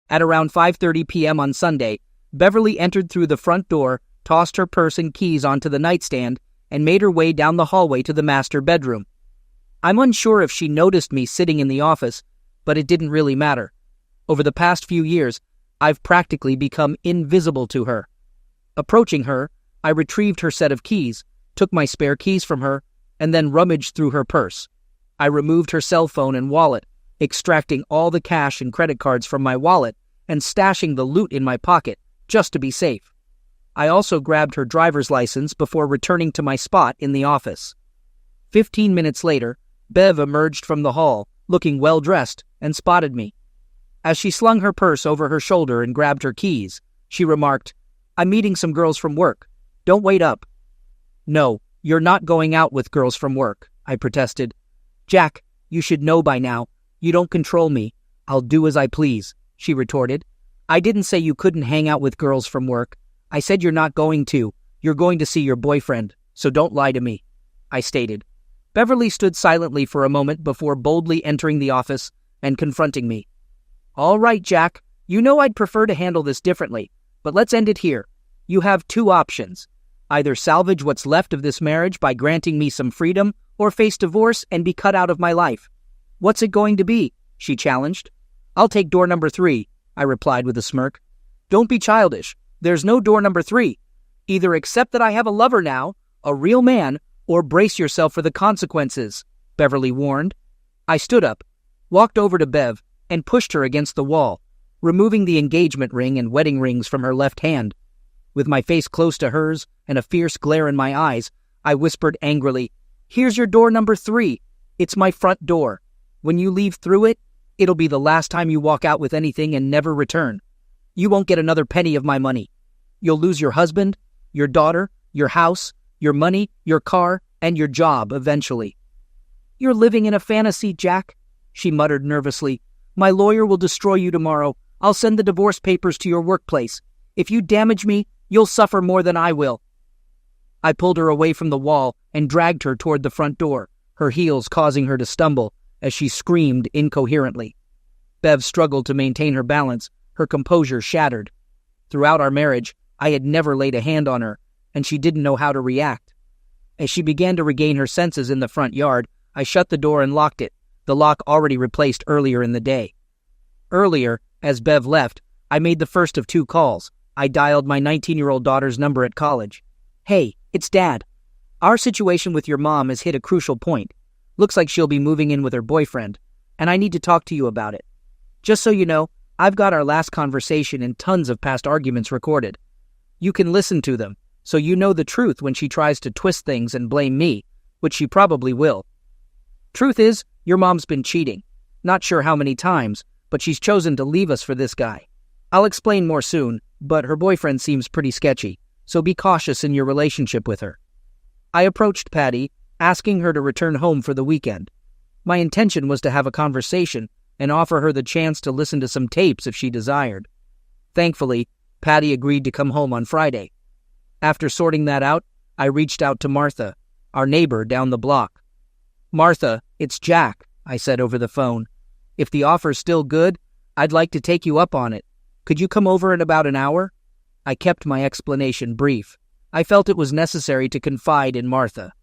At around 5:30 p.m. on Sunday, Beverly entered through the front door, tossed her purse and keys onto the nightstand, and made her way down the hallway to the master bedroom. I'm unsure if she noticed me sitting in the office, but it didn't really matter. Over the past few years, I've practically become invisible to her. Approaching her, I retrieved her set of keys, took my spare keys from her, and then rummaged through her purse. I removed her cell phone and wallet, extracting all the cash and credit cards from my wallet and stashing the loot in my pocket, just to be safe. I also grabbed her driver's license before returning to my spot in the office. 15 minutes later, Bev emerged from the hall, looking well-dressed, and spotted me. As she slung her purse over her shoulder and grabbed her keys, she remarked, "I'm meeting some girls from work. Don't wait up." "No, you're not going out with girls from work," I protested. "Jack, you should know by now. You don't control me. I'll do as I please," she retorted. "I didn't say you couldn't hang out with girls from work. I said you're not going to. You're going to see your boyfriend, so don't lie to me," I stated. Beverly stood silently for a moment before boldly entering the office and confronting me. "All right, Jack, you know I'd prefer to handle this differently, but let's end it here. You have two options. Either salvage what's left of this marriage by granting me some freedom, or face divorce and be cut out of my life. What's it going to be?" she challenged. "I'll take door number 3, I replied with a smirk. "Don't be childish. There's no door number 3. Either accept that I have a lover now, a real man, or brace yourself for the consequences," Beverly warned. I stood up, walked over to Bev, and pushed her against the wall, removing the engagement ring and wedding rings from her left hand. With my face close to hers and a fierce glare in my eyes, I whispered angrily, "Here's your door number 3. It's my front door. When you leave through it, it'll be the last time you walk out with anything and never return. You won't get another penny of my money. You'll lose your husband, your daughter, your house, your money, your car, and your job eventually." "You're living in a fantasy, Jack," she muttered nervously. "My lawyer will destroy you tomorrow. I'll send the divorce papers to your workplace. If you damage me, you'll suffer more than I will." I pulled her away from the wall and dragged her toward the front door, her heels causing her to stumble as she screamed incoherently. Bev struggled to maintain her balance, her composure shattered. Throughout our marriage, I had never laid a hand on her, and she didn't know how to react. As she began to regain her senses in the front yard, I shut the door and locked it, the lock already replaced earlier in the day. Earlier, as Bev left, I made the first of 2 calls. I dialed my 19-year-old daughter's number at college. "Hey, it's Dad. Our situation with your mom has hit a crucial point. Looks like she'll be moving in with her boyfriend, and I need to talk to you about it. Just so you know, I've got our last conversation and tons of past arguments recorded. You can listen to them, so you know the truth when she tries to twist things and blame me, which she probably will. Truth is, your mom's been cheating. Not sure how many times, but she's chosen to leave us for this guy. I'll explain more soon, but her boyfriend seems pretty sketchy, so be cautious in your relationship with her." I approached Patty, asking her to return home for the weekend. My intention was to have a conversation and offer her the chance to listen to some tapes if she desired. Thankfully, Patty agreed to come home on Friday. After sorting that out, I reached out to Martha, our neighbor down the block. "Martha, it's Jack," I said over the phone. "If the offer's still good, I'd like to take you up on it. Could you come over in about an hour?" I kept my explanation brief. I felt it was necessary to confide in Martha.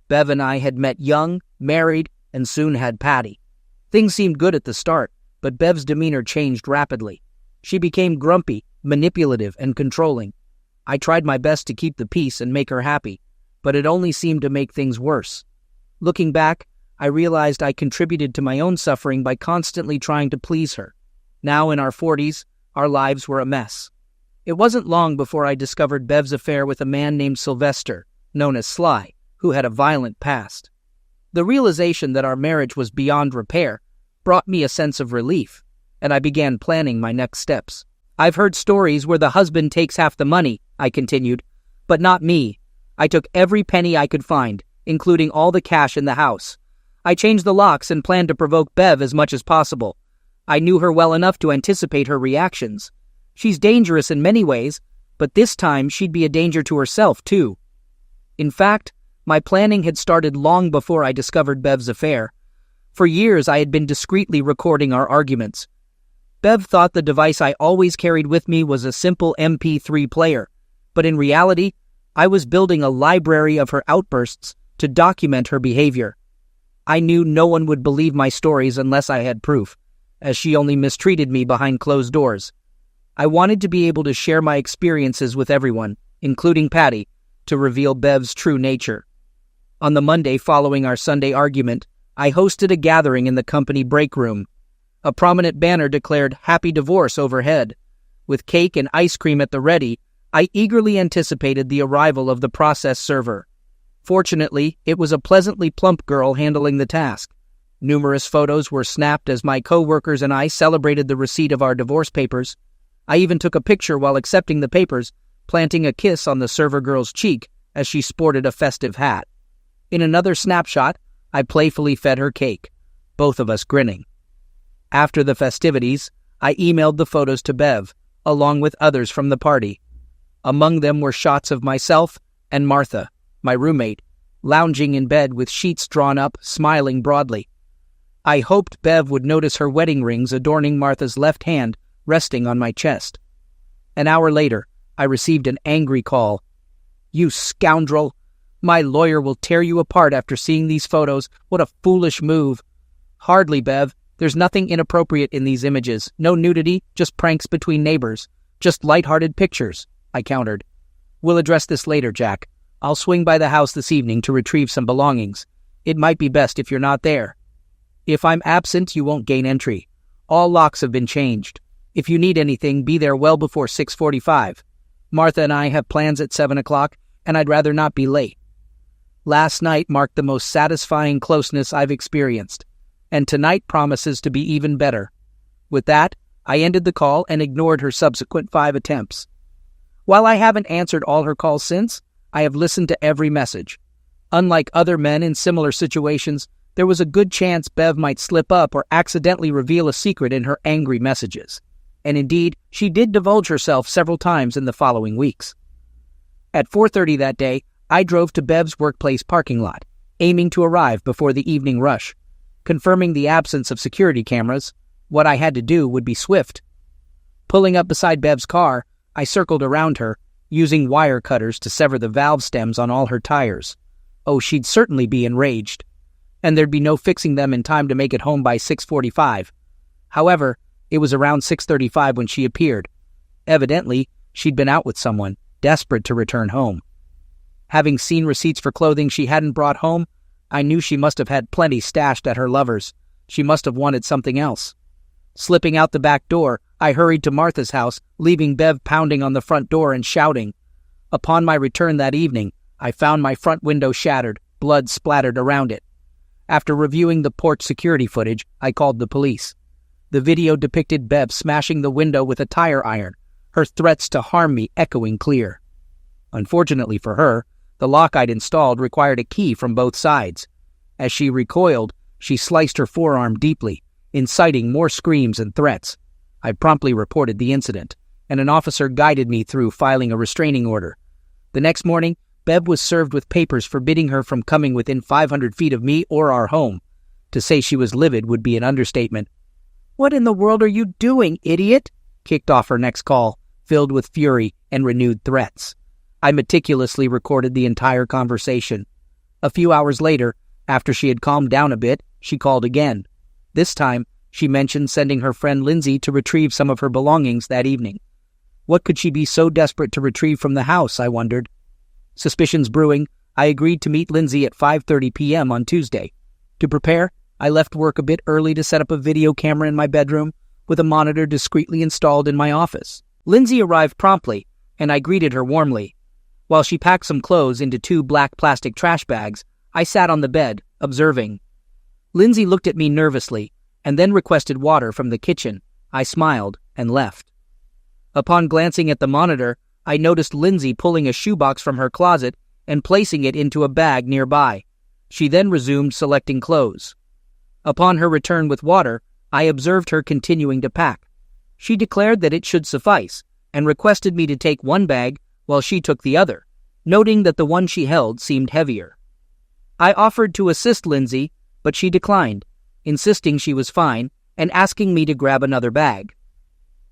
Bev and I had met young, married, and soon had Patty. Things seemed good at the start, but Bev's demeanor changed rapidly. She became grumpy, manipulative, and controlling. I tried my best to keep the peace and make her happy, but it only seemed to make things worse. Looking back, I realized I contributed to my own suffering by constantly trying to please her. Now in our 40s, our lives were a mess. It wasn't long before I discovered Bev's affair with a man named Sylvester, known as Sly, who had a violent past. The realization that our marriage was beyond repair brought me a sense of relief, and I began planning my next steps. "I've heard stories where the husband takes half the money," I continued, "but not me. I took every penny I could find, including all the cash in the house. I changed the locks and planned to provoke Bev as much as possible. I knew her well enough to anticipate her reactions. She's dangerous in many ways, but this time she'd be a danger to herself, too." In fact, my planning had started long before I discovered Bev's affair. For years I had been discreetly recording our arguments. Bev thought the device I always carried with me was a simple MP3 player, but in reality, I was building a library of her outbursts to document her behavior. I knew no one would believe my stories unless I had proof, as she only mistreated me behind closed doors. I wanted to be able to share my experiences with everyone, including Patty, to reveal Bev's true nature. On the Monday following our Sunday argument, I hosted a gathering in the company break room. A prominent banner declared "Happy Divorce" overhead. With cake and ice cream at the ready, I eagerly anticipated the arrival of the process server. Fortunately, it was a pleasantly plump girl handling the task. Numerous photos were snapped as my co-workers and I celebrated the receipt of our divorce papers. I even took a picture while accepting the papers, planting a kiss on the server girl's cheek as she sported a festive hat. In another snapshot, I playfully fed her cake, both of us grinning. After the festivities, I emailed the photos to Bev, along with others from the party. Among them were shots of myself and Martha, my roommate, lounging in bed with sheets drawn up, smiling broadly. I hoped Bev would notice her wedding rings adorning Martha's left hand resting on my chest. An hour later, I received an angry call. "You scoundrel! My lawyer will tear you apart after seeing these photos. What a foolish move." "Hardly, Bev. There's nothing inappropriate in these images. No nudity, just pranks between neighbors. Just light-hearted pictures," I countered. "We'll address this later, Jack. I'll swing by the house this evening to retrieve some belongings. It might be best if you're not there." "If I'm absent, you won't gain entry. All locks have been changed. If you need anything, be there well before 6:45. Martha and I have plans at 7 o'clock, and I'd rather not be late." Last night marked the most satisfying closeness I've experienced, and tonight promises to be even better. With that, I ended the call and ignored her subsequent 5 attempts. While I haven't answered all her calls since, I have listened to every message. Unlike other men in similar situations, there was a good chance Bev might slip up or accidentally reveal a secret in her angry messages. And indeed, she did divulge herself several times in the following weeks. At 4:30 that day, I drove to Bev's workplace parking lot, aiming to arrive before the evening rush. Confirming the absence of security cameras, what I had to do would be swift. Pulling up beside Bev's car, I circled around her, using wire cutters to sever the valve stems on all her tires. Oh, she'd certainly be enraged. And there'd be no fixing them in time to make it home by 6:45. However, it was around 6:35 when she appeared. Evidently, she'd been out with someone, desperate to return home. Having seen receipts for clothing she hadn't brought home, I knew she must have had plenty stashed at her lover's. She must have wanted something else. Slipping out the back door, I hurried to Martha's house, leaving Bev pounding on the front door and shouting. Upon my return that evening, I found my front window shattered, blood splattered around it. After reviewing the porch security footage, I called the police. The video depicted Bev smashing the window with a tire iron, her threats to harm me echoing clear. Unfortunately for her, the lock I'd installed required a key from both sides. As she recoiled, she sliced her forearm deeply, inciting more screams and threats. I promptly reported the incident, and an officer guided me through filing a restraining order. The next morning, Bev was served with papers forbidding her from coming within 500 feet of me or our home. To say she was livid would be an understatement. "What in the world are you doing, idiot?" kicked off her next call, filled with fury and renewed threats. I meticulously recorded the entire conversation. A few hours later, after she had calmed down a bit, she called again. This time, she mentioned sending her friend Lindsay to retrieve some of her belongings that evening. What could she be so desperate to retrieve from the house, I wondered. Suspicions brewing, I agreed to meet Lindsay at 5:30 p.m. on Tuesday. To prepare, I left work a bit early to set up a video camera in my bedroom, with a monitor discreetly installed in my office. Lindsay arrived promptly, and I greeted her warmly. While she packed some clothes into 2 black plastic trash bags, I sat on the bed, observing. Lindsay looked at me nervously, and then requested water from the kitchen. I smiled and left. Upon glancing at the monitor, I noticed Lindsay pulling a shoebox from her closet and placing it into a bag nearby. She then resumed selecting clothes. Upon her return with water, I observed her continuing to pack. She declared that it should suffice, and requested me to take one bag while she took the other, noting that the one she held seemed heavier. I offered to assist Lindsay, but she declined, insisting she was fine and asking me to grab another bag.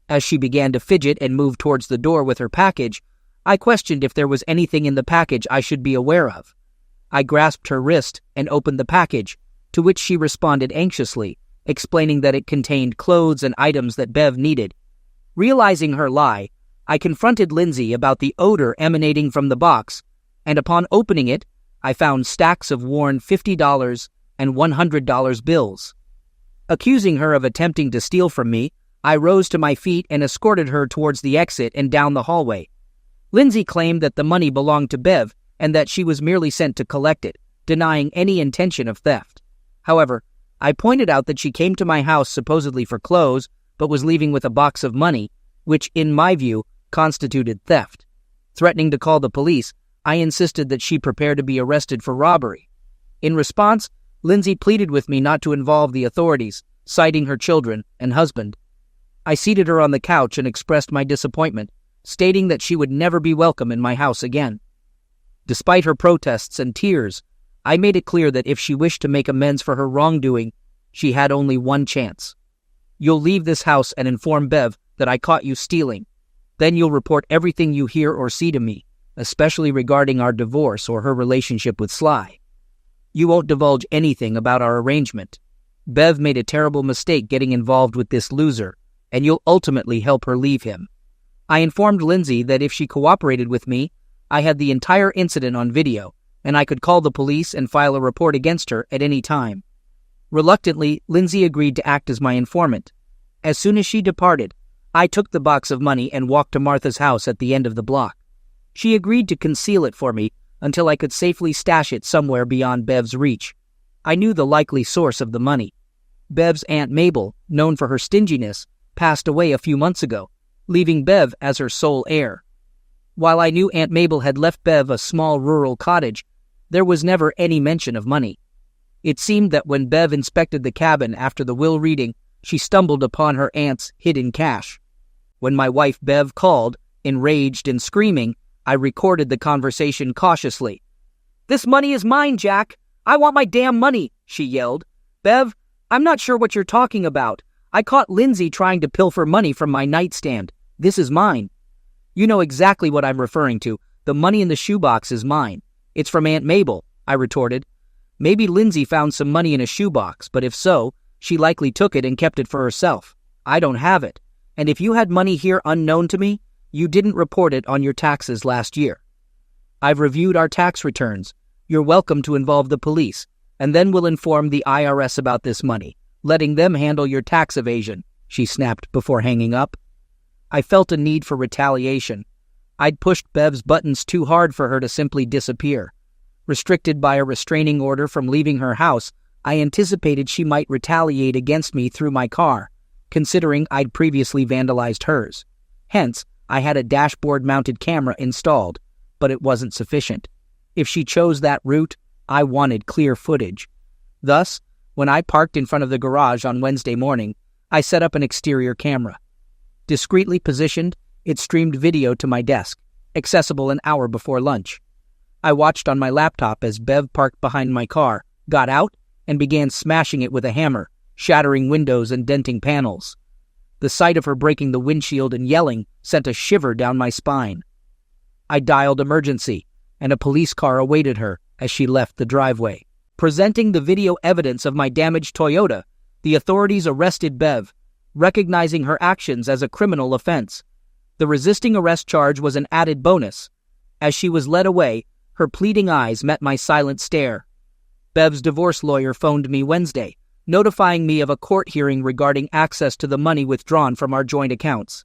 As she began to fidget and move towards the door with her package, I questioned if there was anything in the package I should be aware of. I grasped her wrist and opened the package, to which she responded anxiously, explaining that it contained clothes and items that Bev needed. Realizing her lie, I confronted Lindsay about the odor emanating from the box, and upon opening it, I found stacks of worn $50 and $100 bills. Accusing her of attempting to steal from me, I rose to my feet and escorted her towards the exit and down the hallway. Lindsay claimed that the money belonged to Bev and that she was merely sent to collect it, denying any intention of theft. However, I pointed out that she came to my house supposedly for clothes, but was leaving with a box of money, which, in my view, constituted theft. Threatening to call the police, I insisted that she prepare to be arrested for robbery. In response, Lindsay pleaded with me not to involve the authorities, citing her children and husband. I seated her on the couch and expressed my disappointment, stating that she would never be welcome in my house again. Despite her protests and tears, I made it clear that if she wished to make amends for her wrongdoing, she had only one chance. You'll leave this house and inform Bev that I caught you stealing. Then you'll report everything you hear or see to me, especially regarding our divorce or her relationship with Sly. You won't divulge anything about our arrangement. Bev made a terrible mistake getting involved with this loser, and you'll ultimately help her leave him. I informed Lindsay that if she cooperated with me, I had the entire incident on video, and I could call the police and file a report against her at any time. Reluctantly, Lindsay agreed to act as my informant. As soon as she departed, I took the box of money and walked to Martha's house at the end of the block. She agreed to conceal it for me until I could safely stash it somewhere beyond Bev's reach. I knew the likely source of the money. Bev's Aunt Mabel, known for her stinginess, passed away a few months ago, leaving Bev as her sole heir. While I knew Aunt Mabel had left Bev a small rural cottage, there was never any mention of money. It seemed that when Bev inspected the cabin after the will reading, she stumbled upon her aunt's hidden cash. When my wife Bev called, enraged and screaming, I recorded the conversation cautiously. "This money is mine, Jack. I want my damn money," she yelled. "Bev, I'm not sure what you're talking about. I caught Lindsay trying to pilfer money from my nightstand. This is mine." "You know exactly what I'm referring to. The money in the shoebox is mine. It's from Aunt Mabel," I retorted. "Maybe Lindsay found some money in a shoebox, but if so, she likely took it and kept it for herself. I don't have it. And if you had money here unknown to me, you didn't report it on your taxes last year. I've reviewed our tax returns. You're welcome to involve the police, and then we'll inform the IRS about this money, letting them handle your tax evasion," she snapped before hanging up. I felt a need for retaliation. I'd pushed Bev's buttons too hard for her to simply disappear. Restricted by a restraining order from leaving her house, I anticipated she might retaliate against me through my car, considering I'd previously vandalized hers. Hence, I had a dashboard-mounted camera installed, but it wasn't sufficient. If she chose that route, I wanted clear footage. Thus, when I parked in front of the garage on Wednesday morning, I set up an exterior camera. Discreetly positioned, it streamed video to my desk, accessible an hour before lunch. I watched on my laptop as Bev parked behind my car, got out, and began smashing it with a hammer, shattering windows and denting panels. The sight of her breaking the windshield and yelling sent a shiver down my spine. I dialed emergency, and a police car awaited her as she left the driveway. Presenting the video evidence of my damaged Toyota, the authorities arrested Bev, recognizing her actions as a criminal offense. The resisting arrest charge was an added bonus. As she was led away, her pleading eyes met my silent stare. Bev's divorce lawyer phoned me Wednesday, notifying me of a court hearing regarding access to the money withdrawn from our joint accounts.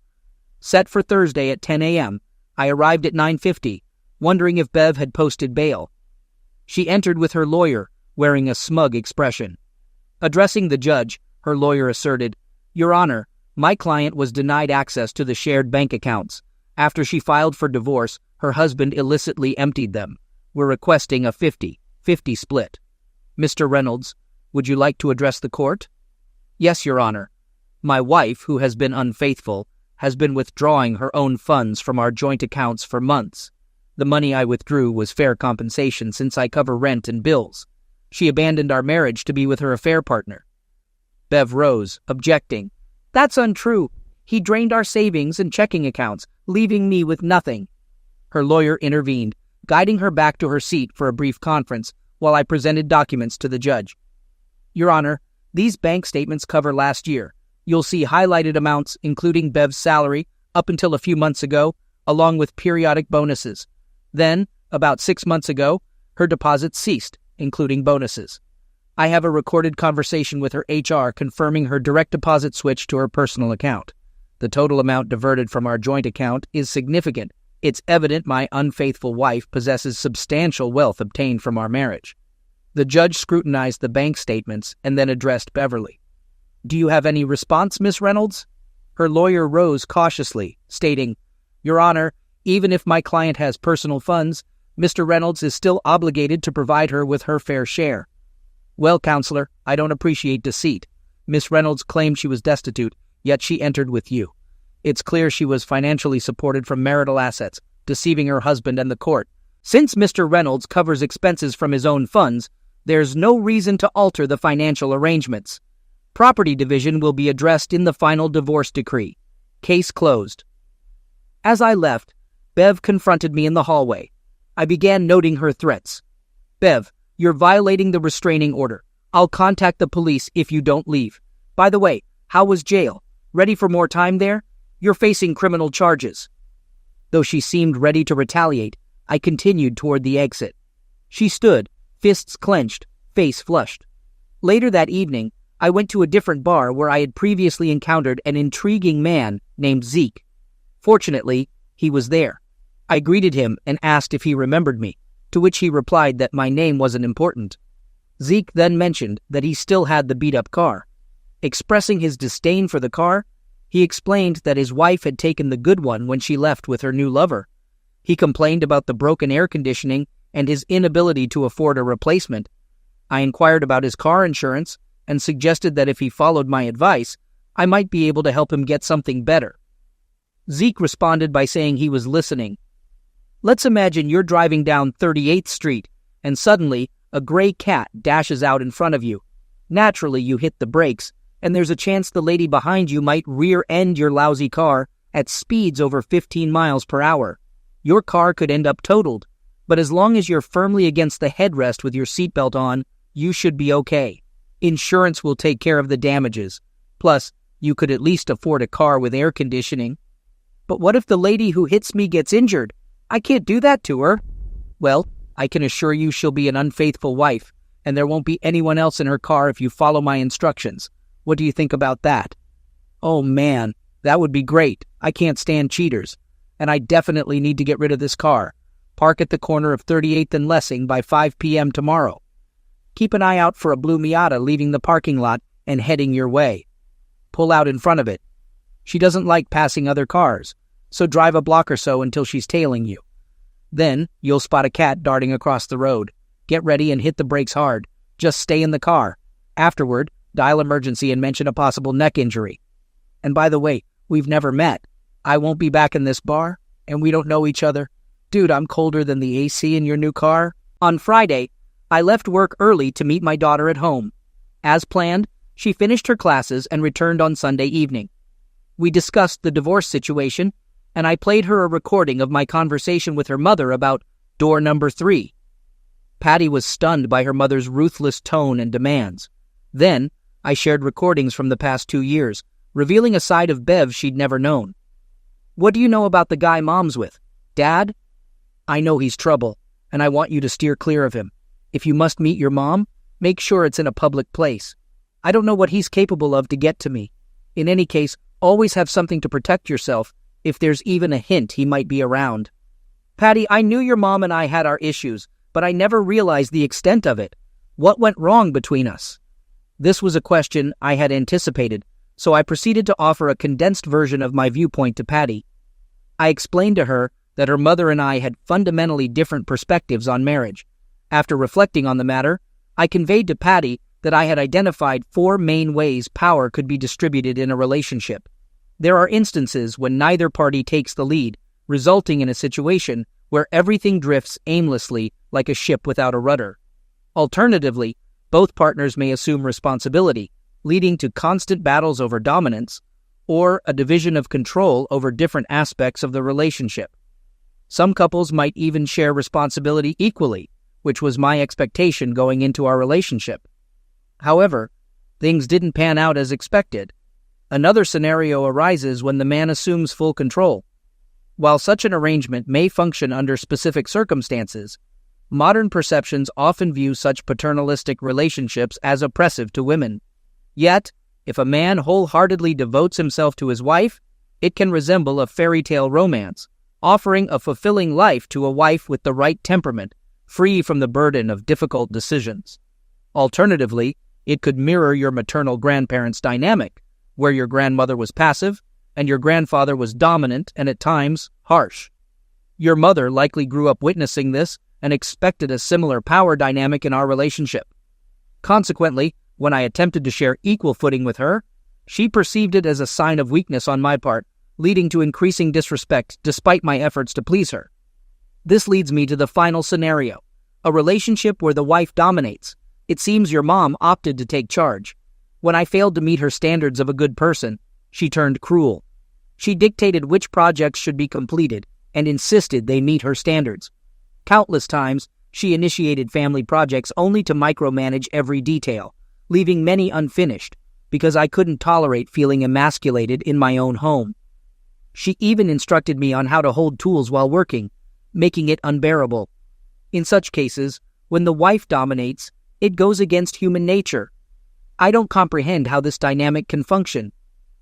Set for Thursday at 10 a.m., I arrived at 9:50, wondering if Bev had posted bail. She entered with her lawyer, wearing a smug expression. Addressing the judge, her lawyer asserted, "Your Honor, my client was denied access to the shared bank accounts. After she filed for divorce, her husband illicitly emptied them. We're requesting a 50-50 split. Mr. Reynolds, would you like to address the court?" "Yes, Your Honor. My wife, who has been unfaithful, has been withdrawing her own funds from our joint accounts for months. The money I withdrew was fair compensation since I cover rent and bills. She abandoned our marriage to be with her affair partner." Bev rose, objecting. "That's untrue. He drained our savings and checking accounts, leaving me with nothing." Her lawyer intervened, guiding her back to her seat for a brief conference while I presented documents to the judge. "Your Honor, these bank statements cover last year. You'll see highlighted amounts, including Bev's salary, up until a few months ago, along with periodic bonuses. Then, about 6 months ago, her deposits ceased, including bonuses. I have a recorded conversation with her HR confirming her direct deposit switch to her personal account. The total amount diverted from our joint account is significant. It's evident my unfaithful wife possesses substantial wealth obtained from our marriage." The judge scrutinized the bank statements and then addressed Beverly. "Do you have any response, Miss Reynolds?" Her lawyer rose cautiously, stating, "Your Honor, even if my client has personal funds, Mr. Reynolds is still obligated to provide her with her fair share." "Well, Counselor, I don't appreciate deceit. Miss Reynolds claimed she was destitute, yet she entered with you. It's clear she was financially supported from marital assets, deceiving her husband and the court. Since Mr. Reynolds covers expenses from his own funds, there's no reason to alter the financial arrangements. Property division will be addressed in the final divorce decree. Case closed." As I left, Bev confronted me in the hallway. I began noting her threats. "Bev, you're violating the restraining order. I'll contact the police if you don't leave. By the way, how was jail? Ready for more time there? You're facing criminal charges." Though she seemed ready to retaliate, I continued toward the exit. She stood, fists clenched, face flushed. Later that evening, I went to a different bar where I had previously encountered an intriguing man named Zeke. Fortunately, he was there. I greeted him and asked if he remembered me, to which he replied that my name wasn't important. Zeke then mentioned that he still had the beat-up car. Expressing his disdain for the car, he explained that his wife had taken the good one when she left with her new lover. He complained about the broken air conditioning and his inability to afford a replacement. I inquired about his car insurance and suggested that if he followed my advice, I might be able to help him get something better. Zeke responded by saying he was listening. "Let's imagine you're driving down 38th Street, and suddenly a gray cat dashes out in front of you. Naturally, you hit the brakes, and there's a chance the lady behind you might rear-end your lousy car at speeds over 15 miles per hour. Your car could end up totaled, but as long as you're firmly against the headrest with your seatbelt on, you should be okay. Insurance will take care of the damages. Plus, you could at least afford a car with air conditioning." "But what if the lady who hits me gets injured? I can't do that to her." "Well, I can assure you she'll be an unfaithful wife, and there won't be anyone else in her car if you follow my instructions. What do you think about that?" "Oh man, that would be great. I can't stand cheaters. And I definitely need to get rid of this car. Park at the corner of 38th and Lessing by 5 p.m. tomorrow. Keep an eye out for a blue Miata leaving the parking lot and heading your way. Pull out in front of it. She doesn't like passing other cars, so drive a block or so until she's tailing you. Then you'll spot a cat darting across the road. Get ready and hit the brakes hard. Just stay in the car. Afterward, dial emergency and mention a possible neck injury. And by the way, we've never met. I won't be back in this bar, and we don't know each other. Dude, I'm colder than the AC in your new car." On Friday, I left work early to meet my daughter at home. As planned, she finished her classes and returned on Sunday evening. We discussed the divorce situation, and I played her a recording of my conversation with her mother about door number 3. Patty was stunned by her mother's ruthless tone and demands. Then, I shared recordings from the past 2 years, revealing a side of Bev she'd never known. "What do you know about the guy Mom's with? Dad? I know he's trouble, and I want you to steer clear of him. If you must meet your mom, make sure it's in a public place. I don't know what he's capable of to get to me. In any case, always have something to protect yourself if there's even a hint he might be around. Patty, I knew your mom and I had our issues, but I never realized the extent of it. What went wrong between us?" This was a question I had anticipated, so I proceeded to offer a condensed version of my viewpoint to Patty. I explained to her that her mother and I had fundamentally different perspectives on marriage. After reflecting on the matter, I conveyed to Patty that I had identified 4 main ways power could be distributed in a relationship. There are instances when neither party takes the lead, resulting in a situation where everything drifts aimlessly like a ship without a rudder. Alternatively, both partners may assume responsibility, leading to constant battles over dominance, or a division of control over different aspects of the relationship. Some couples might even share responsibility equally, which was my expectation going into our relationship. However, things didn't pan out as expected. Another scenario arises when the man assumes full control. While such an arrangement may function under specific circumstances, modern perceptions often view such paternalistic relationships as oppressive to women. Yet, if a man wholeheartedly devotes himself to his wife, it can resemble a fairy tale romance, offering a fulfilling life to a wife with the right temperament, free from the burden of difficult decisions. Alternatively, it could mirror your maternal grandparents' dynamic, where your grandmother was passive and your grandfather was dominant and at times harsh. Your mother likely grew up witnessing this and expected a similar power dynamic in our relationship. Consequently, when I attempted to share equal footing with her, she perceived it as a sign of weakness on my part, leading to increasing disrespect despite my efforts to please her. This leads me to the final scenario, a relationship where the wife dominates. It seems your mom opted to take charge. When I failed to meet her standards of a good person, she turned cruel. She dictated which projects should be completed and insisted they meet her standards. Countless times, she initiated family projects only to micromanage every detail, leaving many unfinished because I couldn't tolerate feeling emasculated in my own home. She even instructed me on how to hold tools while working, making it unbearable. In such cases, when the wife dominates, it goes against human nature. I don't comprehend how this dynamic can function.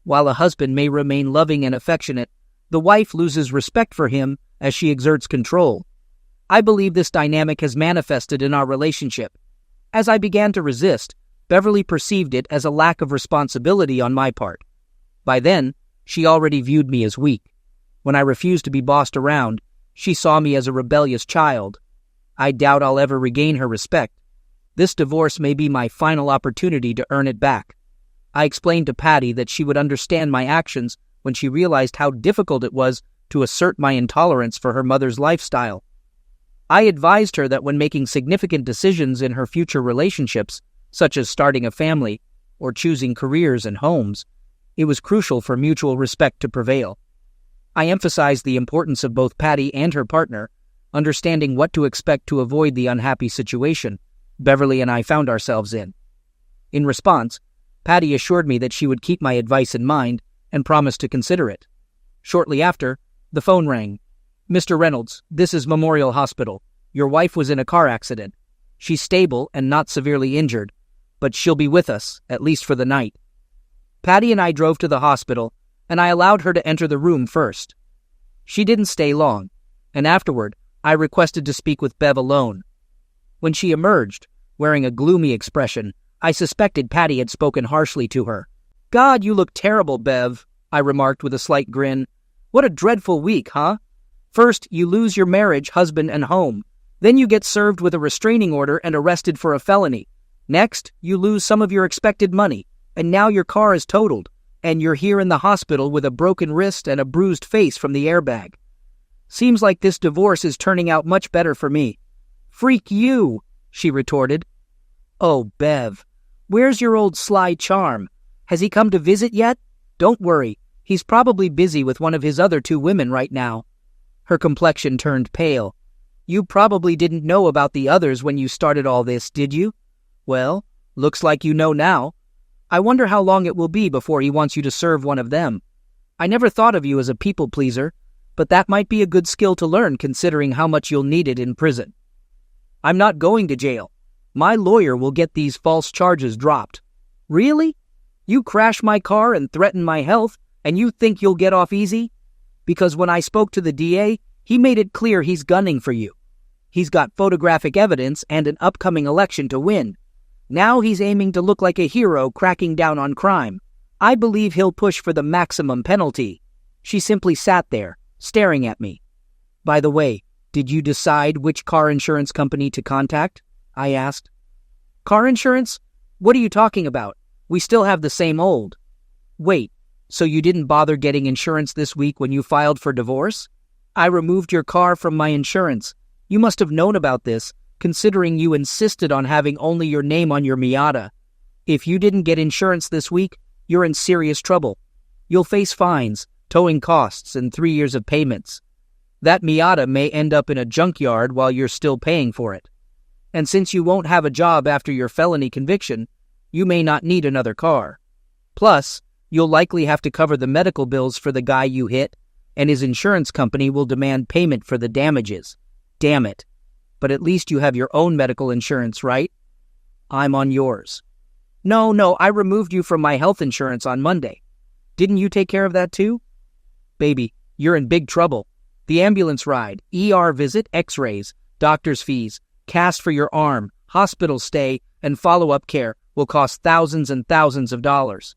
While a husband may remain loving and affectionate, the wife loses respect for him as she exerts control. I believe this dynamic has manifested in our relationship. As I began to resist, Beverly perceived it as a lack of responsibility on my part. By then, she already viewed me as weak. When I refused to be bossed around, she saw me as a rebellious child. I doubt I'll ever regain her respect. This divorce may be my final opportunity to earn it back. I explained to Patty that she would understand my actions when she realized how difficult it was to assert my intolerance for her mother's lifestyle. I advised her that when making significant decisions in her future relationships, such as starting a family or choosing careers and homes, it was crucial for mutual respect to prevail. I emphasized the importance of both Patty and her partner understanding what to expect to avoid the unhappy situation Beverly and I found ourselves in. In response, Patty assured me that she would keep my advice in mind and promised to consider it. Shortly after, the phone rang. "Mr. Reynolds, this is Memorial Hospital. Your wife was in a car accident. She's stable and not severely injured, but she'll be with us, at least for the night." Patty and I drove to the hospital, and I allowed her to enter the room first. She didn't stay long, and afterward, I requested to speak with Bev alone. When she emerged, wearing a gloomy expression, I suspected Patty had spoken harshly to her. "God, you look terrible, Bev," I remarked with a slight grin. "What a dreadful week, huh? First, you lose your marriage, husband, and home. Then you get served with a restraining order and arrested for a felony. Next, you lose some of your expected money, and now your car is totaled, and you're here in the hospital with a broken wrist and a bruised face from the airbag. Seems like this divorce is turning out much better for me." "Freak you," she retorted. "Oh, Bev, where's your old sly charm? Has he come to visit yet? Don't worry, he's probably busy with one of his other 2 women right now." Her complexion turned pale. "You probably didn't know about the others when you started all this, did you? Well, looks like you know now. I wonder how long it will be before he wants you to serve one of them. I never thought of you as a people pleaser, but that might be a good skill to learn considering how much you'll need it in prison." "I'm not going to jail. My lawyer will get these false charges dropped." "Really? You crash my car and threaten my health, and you think you'll get off easy? Because when I spoke to the DA, he made it clear he's gunning for you. He's got photographic evidence and an upcoming election to win. Now he's aiming to look like a hero cracking down on crime. I believe he'll push for the maximum penalty." She simply sat there, staring at me. "By the way, did you decide which car insurance company to contact?" I asked. "Car insurance? What are you talking about? We still have the same old." "Wait, so you didn't bother getting insurance this week when you filed for divorce? I removed your car from my insurance. You must have known about this, considering you insisted on having only your name on your Miata. If you didn't get insurance this week, you're in serious trouble. You'll face fines, towing costs, and 3 years of payments. That Miata may end up in a junkyard while you're still paying for it. And since you won't have a job after your felony conviction, you may not need another car. Plus, you'll likely have to cover the medical bills for the guy you hit, and his insurance company will demand payment for the damages. Damn it. But at least you have your own medical insurance, right? I'm on yours. No, I removed you from my health insurance on Monday. Didn't you take care of that too? Baby, you're in big trouble. The ambulance ride, ER visit, x-rays, doctor's fees, cast for your arm, hospital stay, and follow-up care will cost thousands and thousands of dollars.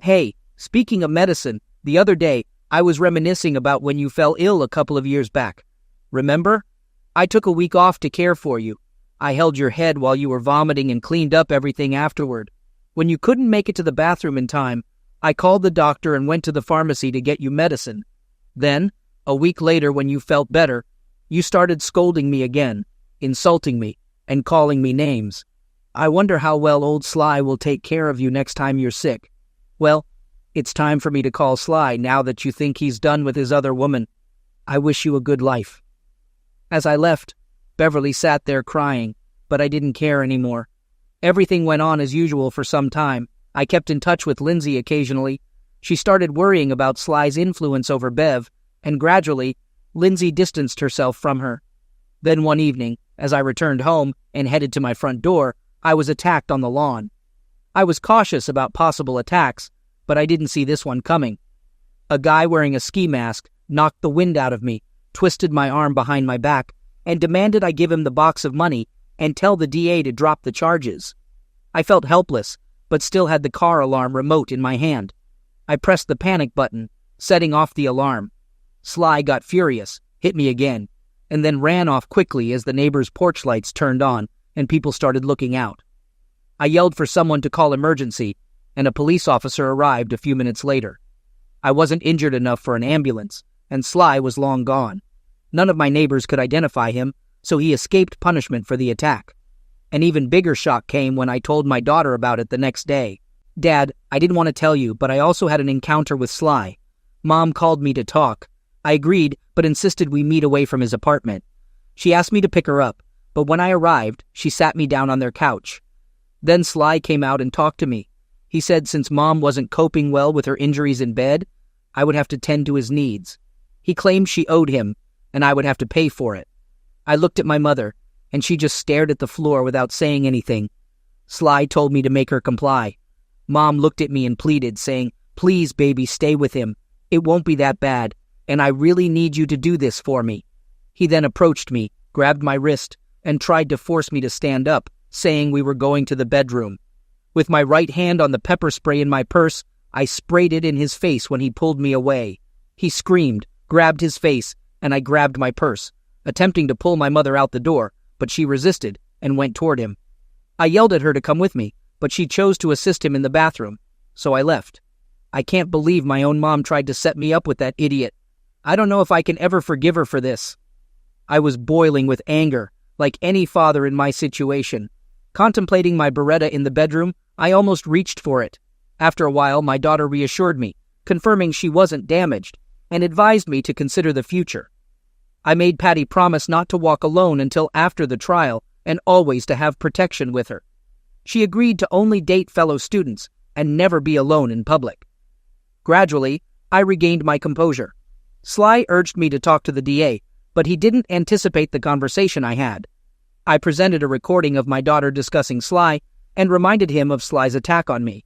Hey, speaking of medicine, the other day I was reminiscing about when you fell ill a couple of years back. Remember? I took a week off to care for you. I held your head while you were vomiting and cleaned up everything afterward. When you couldn't make it to the bathroom in time, I called the doctor and went to the pharmacy to get you medicine. Then, a week later when you felt better, you started scolding me again, insulting me, and calling me names. I wonder how well old Sly will take care of you next time you're sick. Well, it's time for me to call Sly now that you think he's done with his other woman. I wish you a good life. As I left, Beverly sat there crying, but I didn't care anymore. Everything went on as usual for some time. I kept in touch with Lindsay occasionally. She started worrying about Sly's influence over Bev, and gradually, Lindsay distanced herself from her. Then one evening, as I returned home and headed to my front door, I was attacked on the lawn. I was cautious about possible attacks, but I didn't see this one coming. A guy wearing a ski mask knocked the wind out of me, twisted my arm behind my back, and demanded I give him the box of money and tell the DA to drop the charges. I felt helpless, but still had the car alarm remote in my hand. I pressed the panic button, setting off the alarm. Sly got furious, hit me again, and then ran off quickly as the neighbor's porch lights turned on and people started looking out. I yelled for someone to call emergency, and a police officer arrived a few minutes later. I wasn't injured enough for an ambulance, and Sly was long gone. None of my neighbors could identify him, so he escaped punishment for the attack. An even bigger shock came when I told my daughter about it the next day. Dad, I didn't want to tell you, but I also had an encounter with Sly. Mom called me to talk. I agreed, but insisted we meet away from his apartment. She asked me to pick her up, but when I arrived, she sat me down on their couch. Then Sly came out and talked to me. He said since Mom wasn't coping well with her injuries in bed, I would have to tend to his needs. He claimed she owed him, and I would have to pay for it. I looked at my mother, and she just stared at the floor without saying anything. Sly told me to make her comply. Mom looked at me and pleaded, saying, "Please, baby, stay with him. It won't be that bad, and I really need you to do this for me." He then approached me, grabbed my wrist, and tried to force me to stand up, saying we were going to the bedroom. With my right hand on the pepper spray in my purse, I sprayed it in his face when he pulled me away. He screamed, grabbed his face, and I grabbed my purse, attempting to pull my mother out the door, but she resisted and went toward him. I yelled at her to come with me, but she chose to assist him in the bathroom, so I left. I can't believe my own mom tried to set me up with that idiot. I don't know if I can ever forgive her for this. I was boiling with anger, like any father in my situation. Contemplating my Beretta in the bedroom, I almost reached for it. After a while, my daughter reassured me, confirming she wasn't damaged, and advised me to consider the future. I made Patty promise not to walk alone until after the trial and always to have protection with her. She agreed to only date fellow students and never be alone in public. Gradually, I regained my composure. Sly urged me to talk to the DA, but he didn't anticipate the conversation I had. I presented a recording of my daughter discussing Sly and reminded him of Sly's attack on me.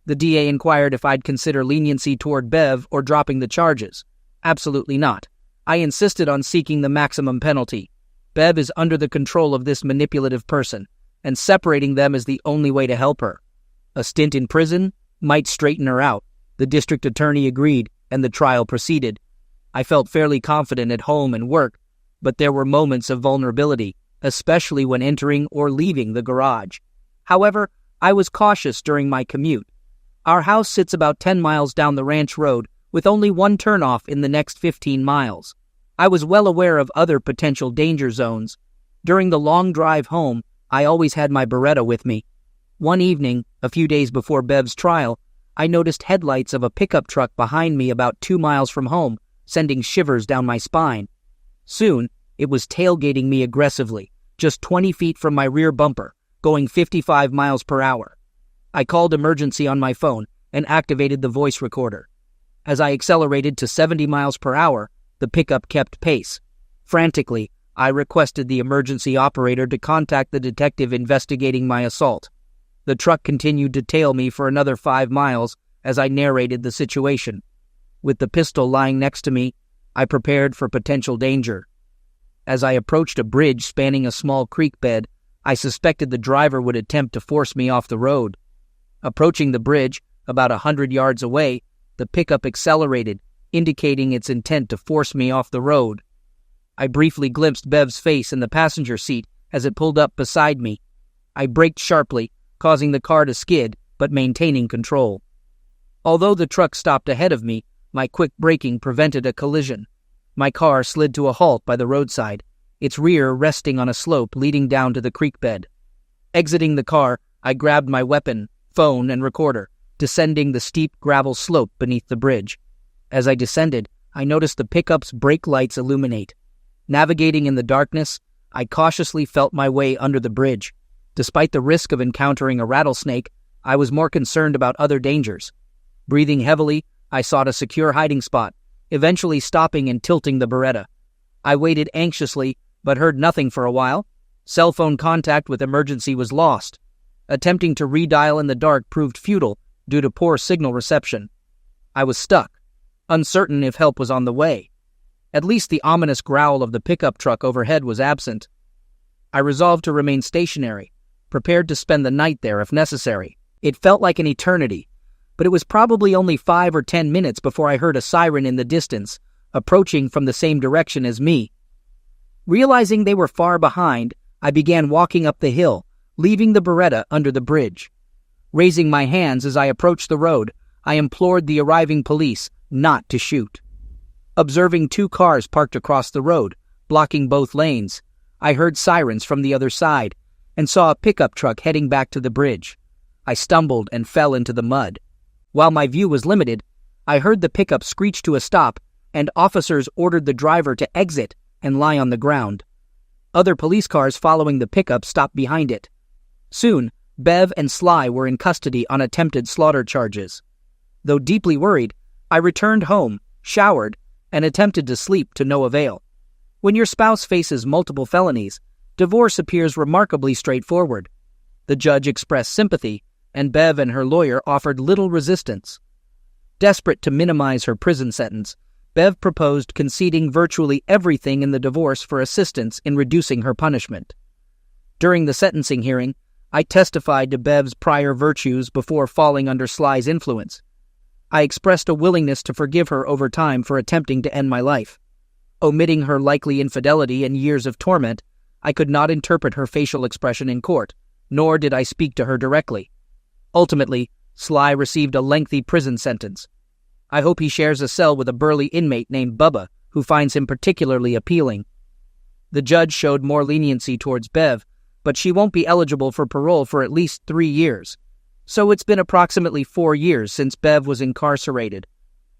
The DA inquired if I'd consider leniency toward Bev or dropping the charges. Absolutely not. I insisted on seeking the maximum penalty. Bev is under the control of this manipulative person, and separating them is the only way to help her. A stint in prison might straighten her out. The district attorney agreed, and the trial proceeded. I felt fairly confident at home and work, but there were moments of vulnerability, especially when entering or leaving the garage. However, I was cautious during my commute. Our house sits about 10 miles down the ranch road, with only one turnoff in the next 15 miles. I was well aware of other potential danger zones. During the long drive home, I always had my Beretta with me. One evening, a few days before Bev's trial, I noticed headlights of a pickup truck behind me about 2 miles from home, sending shivers down my spine. Soon, it was tailgating me aggressively, just 20 feet from my rear bumper, going 55 miles per hour. I called emergency on my phone and activated the voice recorder. As I accelerated to 70 miles per hour, the pickup kept pace. Frantically, I requested the emergency operator to contact the detective investigating my assault. The truck continued to tail me for another 5 miles as I narrated the situation. With the pistol lying next to me, I prepared for potential danger. As I approached a bridge spanning a small creek bed, I suspected the driver would attempt to force me off the road. Approaching the bridge, about 100 yards away, the pickup accelerated, indicating its intent to force me off the road. I briefly glimpsed Bev's face in the passenger seat as it pulled up beside me. I braked sharply, causing the car to skid, but maintaining control. Although the truck stopped ahead of me, my quick braking prevented a collision. My car slid to a halt by the roadside, its rear resting on a slope leading down to the creek bed. Exiting the car, I grabbed my weapon, phone, and recorder, descending the steep gravel slope beneath the bridge. As I descended, I noticed the pickup's brake lights illuminate. Navigating in the darkness, I cautiously felt my way under the bridge. Despite the risk of encountering a rattlesnake, I was more concerned about other dangers. Breathing heavily, I sought a secure hiding spot, eventually stopping and tilting the Beretta. I waited anxiously, but heard nothing for a while. Cell phone contact with emergency was lost. Attempting to redial in the dark proved futile due to poor signal reception. I was stuck, uncertain if help was on the way. At least the ominous growl of the pickup truck overhead was absent. I resolved to remain stationary, prepared to spend the night there if necessary. It felt like an eternity, but it was probably only 5 or 10 minutes before I heard a siren in the distance, approaching from the same direction as me. Realizing they were far behind, I began walking up the hill, leaving the Beretta under the bridge. Raising my hands as I approached the road, I implored the arriving police not to shoot. Observing 2 cars parked across the road, blocking both lanes, I heard sirens from the other side and saw a pickup truck heading back to the bridge. I stumbled and fell into the mud. While my view was limited, I heard the pickup screech to a stop, and officers ordered the driver to exit and lie on the ground. Other police cars following the pickup stopped behind it. Soon, Bev and Sly were in custody on attempted slaughter charges. Though deeply worried, I returned home, showered, and attempted to sleep to no avail. When your spouse faces multiple felonies, divorce appears remarkably straightforward. The judge expressed sympathy, and Bev and her lawyer offered little resistance. Desperate to minimize her prison sentence, Bev proposed conceding virtually everything in the divorce for assistance in reducing her punishment. During the sentencing hearing, I testified to Bev's prior virtues before falling under Sly's influence. I expressed a willingness to forgive her over time for attempting to end my life. Omitting her likely infidelity and years of torment, I could not interpret her facial expression in court, nor did I speak to her directly. Ultimately, Sly received a lengthy prison sentence. I hope he shares a cell with a burly inmate named Bubba, who finds him particularly appealing. The judge showed more leniency towards Bev, but she won't be eligible for parole for at least 3 years. So it's been approximately 4 years since Bev was incarcerated.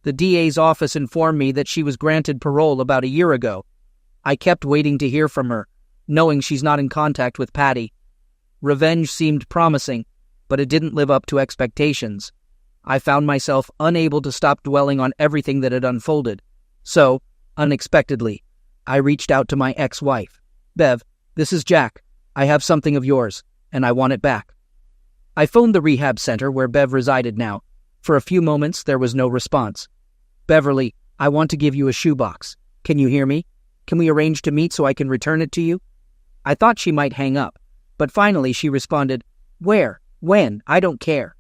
The DA's office informed me that she was granted parole about a year ago. I kept waiting to hear from her, knowing she's not in contact with Patty. Revenge seemed promising, but it didn't live up to expectations. I found myself unable to stop dwelling on everything that had unfolded. So, unexpectedly, I reached out to my ex-wife. "Bev, this is Jack. I have something of yours, and I want it back." I phoned the rehab center where Bev resided now. For a few moments, there was no response. "Beverly, I want to give you a shoebox. Can you hear me? Can we arrange to meet so I can return it to you?" I thought she might hang up, but finally she responded, "Where? When? I don't care."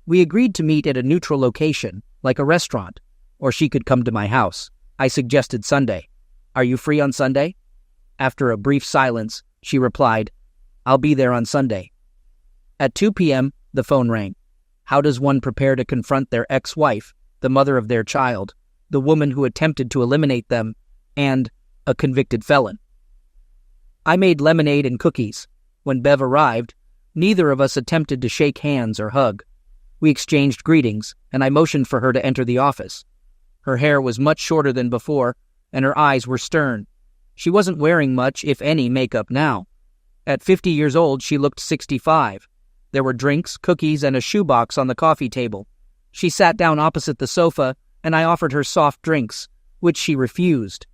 We agreed to meet at a neutral location, like a restaurant, or she could come to my house. I suggested Sunday. "Are you free on Sunday?" After a brief silence, she replied, "I'll be there on Sunday." At 2 p.m., the phone rang. How does one prepare to confront their ex-wife, the mother of their child, the woman who attempted to eliminate them, and a convicted felon? I made lemonade and cookies. When Bev arrived, neither of us attempted to shake hands or hug. We exchanged greetings, and I motioned for her to enter the office. Her hair was much shorter than before, and her eyes were stern. She wasn't wearing much, if any, makeup now. At 50 years old, she looked 65. There were drinks, cookies, and a shoebox on the coffee table. She sat down opposite the sofa, and I offered her soft drinks, which she refused.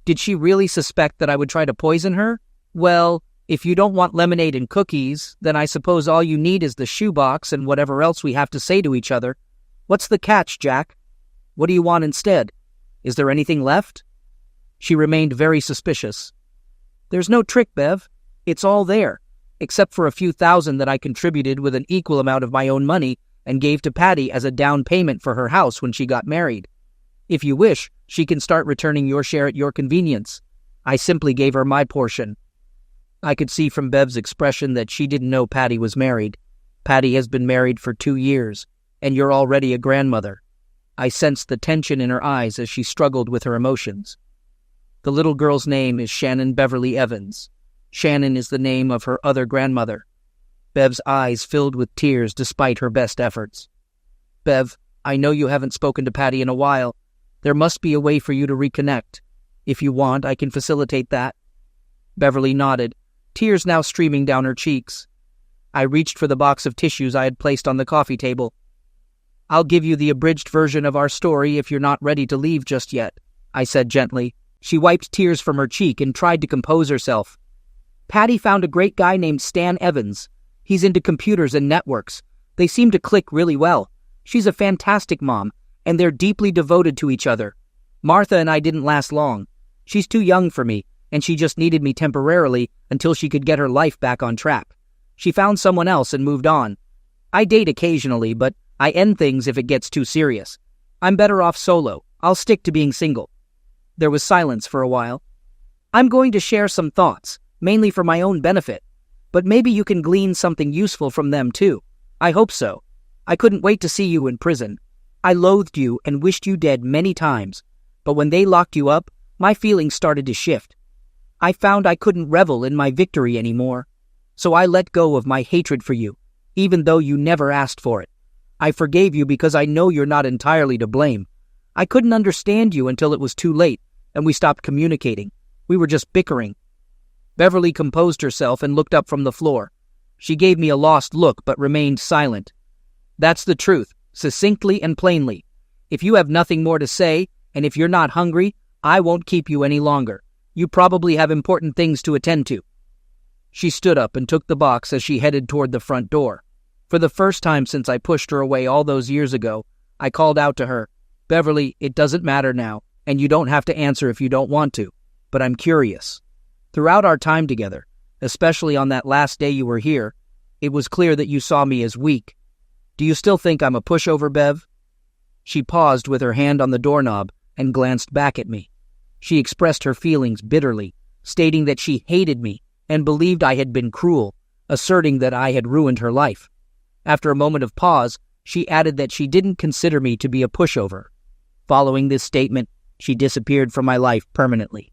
Did she really suspect that I would try to poison her? Well, if you don't want lemonade and cookies, then I suppose all you need is the shoebox and whatever else we have to say to each other. What's the catch, Jack? What do you want instead? Is there anything left? She remained very suspicious. There's no trick, Bev. It's all there, except for a few thousand that I contributed with an equal amount of my own money and gave to Patty as a down payment for her house when she got married. If you wish, she can start returning your share at your convenience. I simply gave her my portion. I could see from Bev's expression that she didn't know Patty was married. Patty has been married for 2 years, and you're already a grandmother. I sensed the tension in her eyes as she struggled with her emotions. The little girl's name is Shannon Beverly Evans. Shannon is the name of her other grandmother. Bev's eyes filled with tears despite her best efforts. Bev, I know you haven't spoken to Patty in a while. There must be a way for you to reconnect. If you want, I can facilitate that. Beverly nodded, tears now streaming down her cheeks. I reached for the box of tissues I had placed on the coffee table. I'll give you the abridged version of our story if you're not ready to leave just yet, I said gently. She wiped tears from her cheek and tried to compose herself. Patty found a great guy named Stan Evans. He's into computers and networks. They seem to click really well. She's a fantastic mom, and they're deeply devoted to each other. Martha and I didn't last long. She's too young for me, and she just needed me temporarily until she could get her life back on track. She found someone else and moved on. I date occasionally, but I end things if it gets too serious. I'm better off solo. I'll stick to being single. There was silence for a while. I'm going to share some thoughts, mainly for my own benefit, but maybe you can glean something useful from them too. I hope so. I couldn't wait to see you in prison. I loathed you and wished you dead many times, but when they locked you up, my feelings started to shift. I found I couldn't revel in my victory anymore, so I let go of my hatred for you, even though you never asked for it. I forgave you because I know you're not entirely to blame. I couldn't understand you until it was too late, and we stopped communicating. We were just bickering. Beverly composed herself and looked up from the floor. She gave me a lost look but remained silent. That's the truth, succinctly and plainly. If you have nothing more to say, and if you're not hungry, I won't keep you any longer. You probably have important things to attend to. She stood up and took the box as she headed toward the front door. For the first time since I pushed her away all those years ago, I called out to her, Beverly, it doesn't matter now, and you don't have to answer if you don't want to, but I'm curious. Throughout our time together, especially on that last day you were here, it was clear that you saw me as weak. Do you still think I'm a pushover, Bev? She paused with her hand on the doorknob and glanced back at me. She expressed her feelings bitterly, stating that she hated me and believed I had been cruel, asserting that I had ruined her life. After a moment of pause, she added that she didn't consider me to be a pushover. Following this statement, she disappeared from my life permanently.